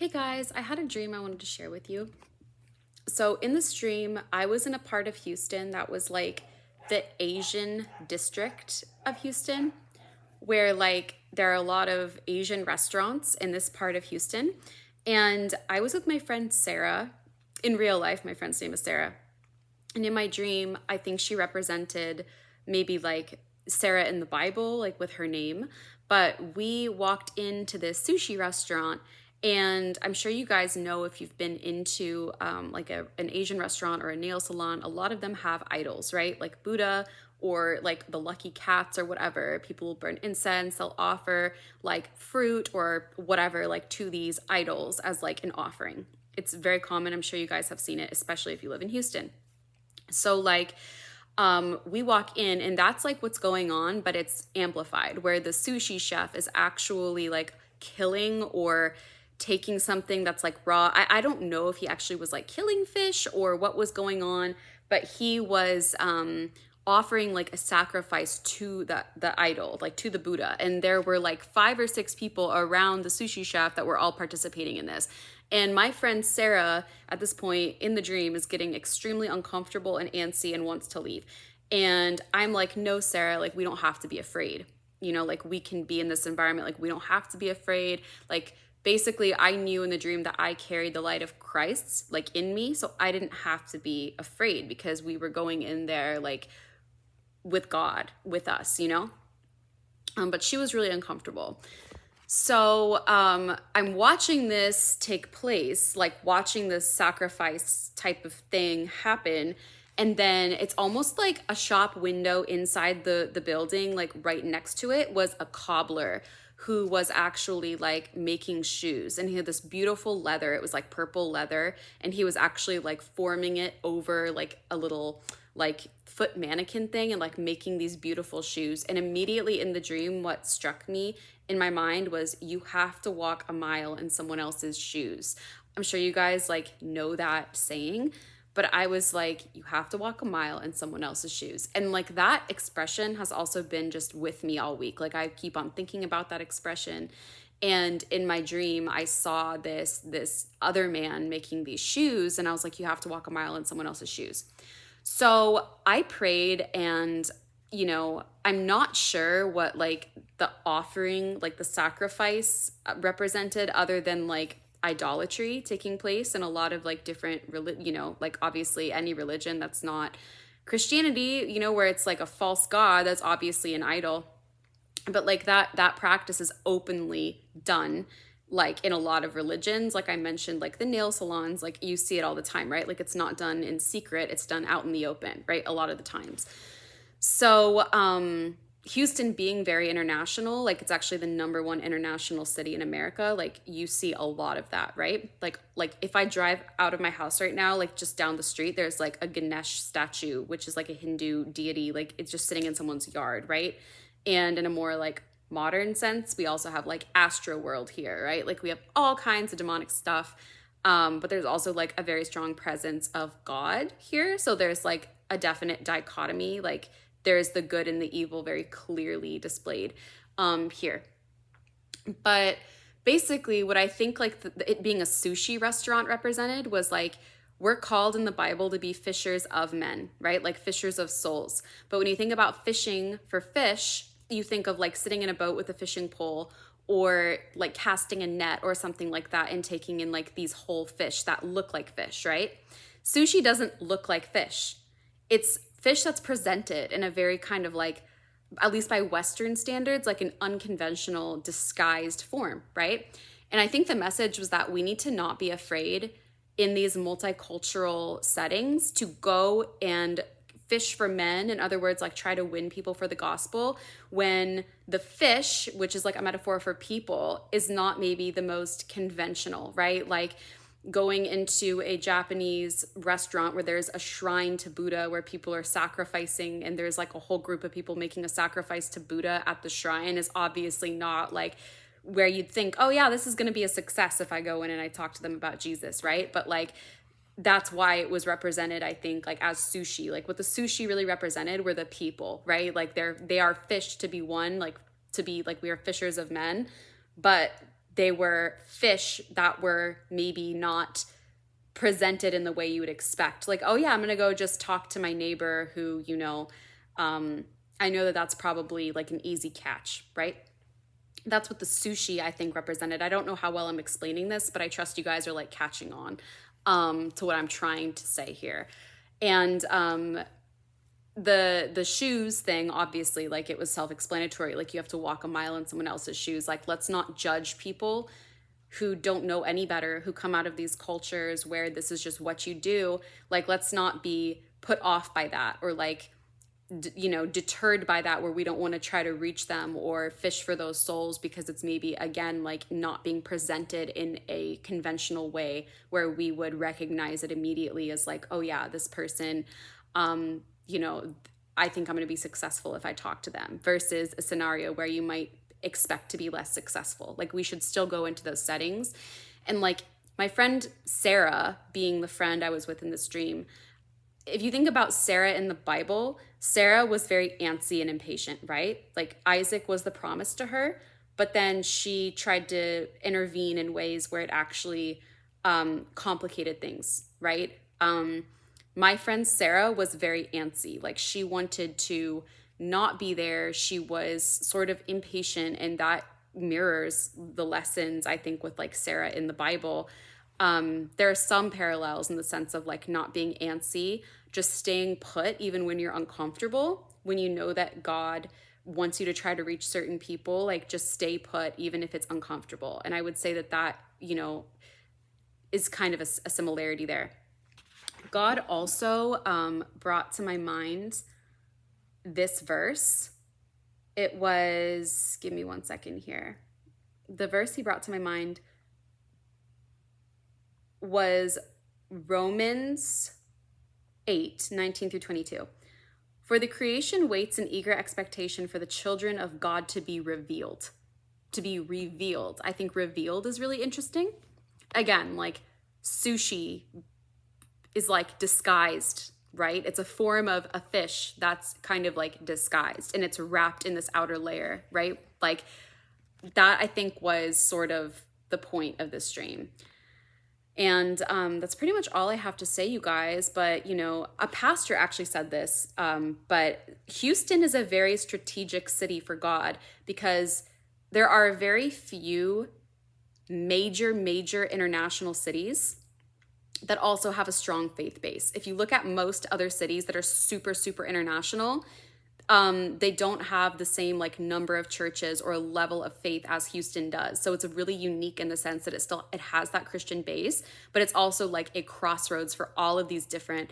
Hey guys, I had a dream I wanted to share with you. So, in this dream, I was in a part of Houston that was like the Asian district of Houston, where there are a lot of Asian restaurants in this part of Houston. And I was with my friend Sarah. In real life, my friend's name is Sarah. And in my dream, I think she represented maybe like Sarah in the Bible, like with her name. But we walked into this sushi restaurant, and I'm sure you guys know if you've been into an Asian restaurant or a nail salon, a lot of them have idols, right? Like Buddha or like the lucky cats or whatever. People will burn incense, they'll offer like fruit or whatever like to these idols as like an offering. It's very common. I'm sure you guys have seen it, especially if you live in Houston. So we walk in and that's like what's going on, but it's amplified where the sushi chef is actually like killing or taking something that's like raw. I don't know if he actually was like killing fish or what was going on, but he was offering like a sacrifice to the idol, like to the Buddha. And there were like 5 or 6 people around the sushi chef that were all participating in this. And my friend Sarah, at this point in the dream, is getting extremely uncomfortable and antsy and wants to leave. And I'm like, no, Sarah, like, we don't have to be afraid. You know, like, we can be in this environment. Like, we don't have to be afraid. Like, basically, I knew in the dream that I carried the light of Christ, like, in me. So I didn't have to be afraid because we were going in there, like, with God, with us, you know? But she was really uncomfortable. So I'm watching this take place, like watching this sacrifice type of thing happen. And then it's almost like a shop window inside the building, like right next to it was a cobbler who was actually like making shoes. And he had this beautiful leather. It was like purple leather. And he was actually like forming it over like a little like foot mannequin thing and like making these beautiful shoes. And immediately in the dream, what struck me in my mind was you have to walk a mile in someone else's shoes. I'm sure you guys like know that saying, but I was like, you have to walk a mile in someone else's shoes. And like that expression has also been just with me all week. Like I keep on thinking about that expression. And in my dream, I saw this other man making these shoes. And I was like, you have to walk a mile in someone else's shoes. So I prayed and, you know, I'm not sure what like the offering, like the sacrifice represented other than like idolatry taking place in a lot of like different, you know, like obviously any religion that's not Christianity, you know, where it's like a false god, that's obviously an idol. But like that practice is openly done like in a lot of religions, like I mentioned, like the nail salons, like you see it all the time, right? Like it's not done in secret, it's done out in the open, right? A lot of the times. So Houston being very international, like it's actually the #1 international city in America, like you see a lot of that, right? Like if I drive out of my house right now, like just down the street, there's like a Ganesh statue, which is like a Hindu deity, like it's just sitting in someone's yard, right? And in a more like modern sense, we also have like Astro World here, right? Like we have all kinds of demonic stuff. But there's also like a very strong presence of God here. So there's like a definite dichotomy. Like there's the good and the evil very clearly displayed here. But basically what I think like it being a sushi restaurant represented was like, we're called in the Bible to be fishers of men, right? Like fishers of souls. But when you think about fishing for fish, you think of like sitting in a boat with a fishing pole or like casting a net or something like that and taking in like these whole fish that look like fish, right? Sushi doesn't look like fish. It's fish that's presented in a very kind of like, at least by Western standards, like an unconventional disguised form, right? And I think the message was that we need to not be afraid in these multicultural settings to go and fish for men. In other words, like try to win people for the gospel when the fish, which is like a metaphor for people, is not maybe the most conventional, right? Like going into a Japanese restaurant where there's a shrine to Buddha where people are sacrificing and there's like a whole group of people making a sacrifice to Buddha at the shrine is obviously not like where you'd think, oh yeah, this is going to be a success if I go in and I talk to them about Jesus, right? But like that's why it was represented, I think, like as sushi. Like what the sushi really represented were the people, right? Like they are fish to be one, like to be like we are fishers of men, but they were fish that were maybe not presented in the way you would expect. Like, oh yeah, I'm going to go just talk to my neighbor who, I know that that's probably like an easy catch, right? That's what the sushi, I think, represented. I don't know how well I'm explaining this, but I trust you guys are like catching on to what I'm trying to say here. And the shoes thing, obviously, like it was self-explanatory. Like you have to walk a mile in someone else's shoes. Like, let's not judge people who don't know any better, who come out of these cultures where this is just what you do. Like, let's not be put off by that, or like, deterred by that, where we don't want to try to reach them or fish for those souls because it's maybe, again, like not being presented in a conventional way where we would recognize it immediately as like, oh yeah, this person, I think I'm going to be successful if I talk to them, versus a scenario where you might expect to be less successful. Like, we should still go into those settings. And like my friend Sarah, being the friend I was with in this dream, if you think about Sarah in the Bible, Sarah was very antsy and impatient, right? Like Isaac was the promise to her, but then she tried to intervene in ways where it actually complicated things, right? My friend Sarah was very antsy. Like, she wanted to not be there. She was sort of impatient, and that mirrors the lessons, I think, with like Sarah in the Bible. There are some parallels in the sense of like not being antsy, just staying put even when you're uncomfortable, when you know that God wants you to try to reach certain people, like just stay put even if it's uncomfortable. And I would say that is kind of a similarity there. God also brought to my mind this verse. It was, give me one second here. The verse he brought to my mind was Romans 8:19 through 22. For the creation waits in eager expectation for the children of God to be revealed. To be revealed. I think revealed is really interesting. Again, like sushi is like disguised, right? It's a form of a fish that's kind of like disguised, and it's wrapped in this outer layer, right? Like that, I think, was sort of the point of this dream. And that's pretty much all I have to say, you guys. But, a pastor actually said this, but Houston is a very strategic city for God, because there are very few major international cities that also have a strong faith base. If you look at most other cities that are super international, they don't have the same like number of churches or level of faith as Houston does. So it's really unique in the sense that it has that Christian base, but it's also like a crossroads for all of these different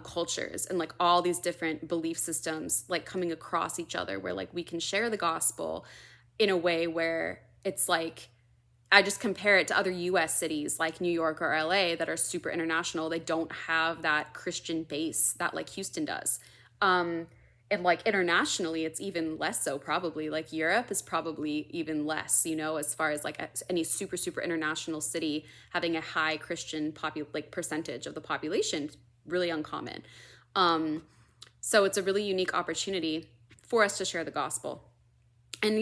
cultures and like all these different belief systems like coming across each other, where like we can share the gospel in a way where it's like, I just compare it to other US cities like New York or LA that are super international. They don't have that Christian base that like Houston does. And like internationally, it's even less so, probably. Like Europe is probably even less, as far as like any super international city having a high Christian percentage of the population, really uncommon. So it's a really unique opportunity for us to share the gospel. And,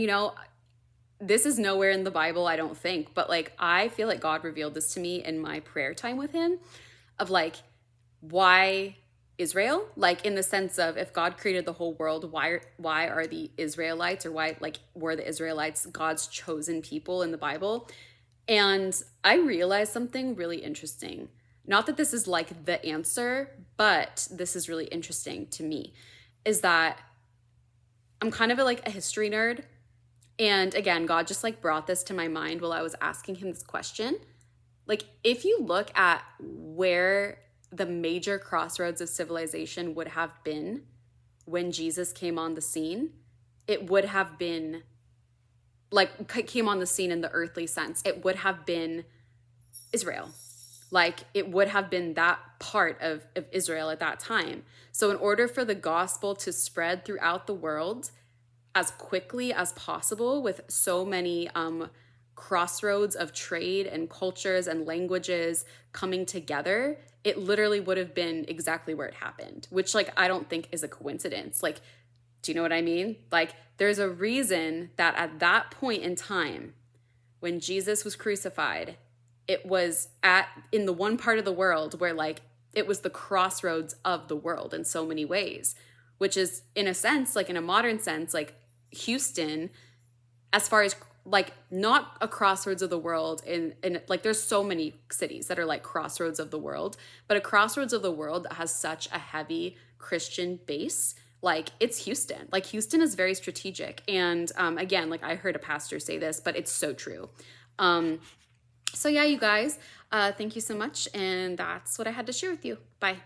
this is nowhere in the Bible, I don't think, but like I feel like God revealed this to me in my prayer time with him, of like, why Israel? Like in the sense of, if God created the whole world, why are the Israelites, or why like were the Israelites God's chosen people in the Bible? And I realized something really interesting. Not that this is like the answer, but this is really interesting to me, is that I'm kind of a history nerd. And again, God just like brought this to my mind while I was asking him this question. Like, if you look at where the major crossroads of civilization would have been when Jesus came on the scene, it would have been came on the scene in the earthly sense. It would have been Israel. Like, it would have been that part of Israel at that time. So in order for the gospel to spread throughout the world as quickly as possible, with so many crossroads of trade and cultures and languages coming together, it literally would have been exactly where it happened, which like I don't think is a coincidence. Like, do you know what I mean? Like, there's a reason that at that point in time, when Jesus was crucified, it was in the one part of the world where like it was the crossroads of the world in so many ways, which is in a sense, like in a modern sense, like Houston, as far as like not a crossroads of the world in like there's so many cities that are like crossroads of the world, but a crossroads of the world that has such a heavy Christian base, like it's Houston. Like Houston is very strategic. And again, like I heard a pastor say this, but it's so true. So yeah, you guys, thank you so much. And that's what I had to share with you. Bye.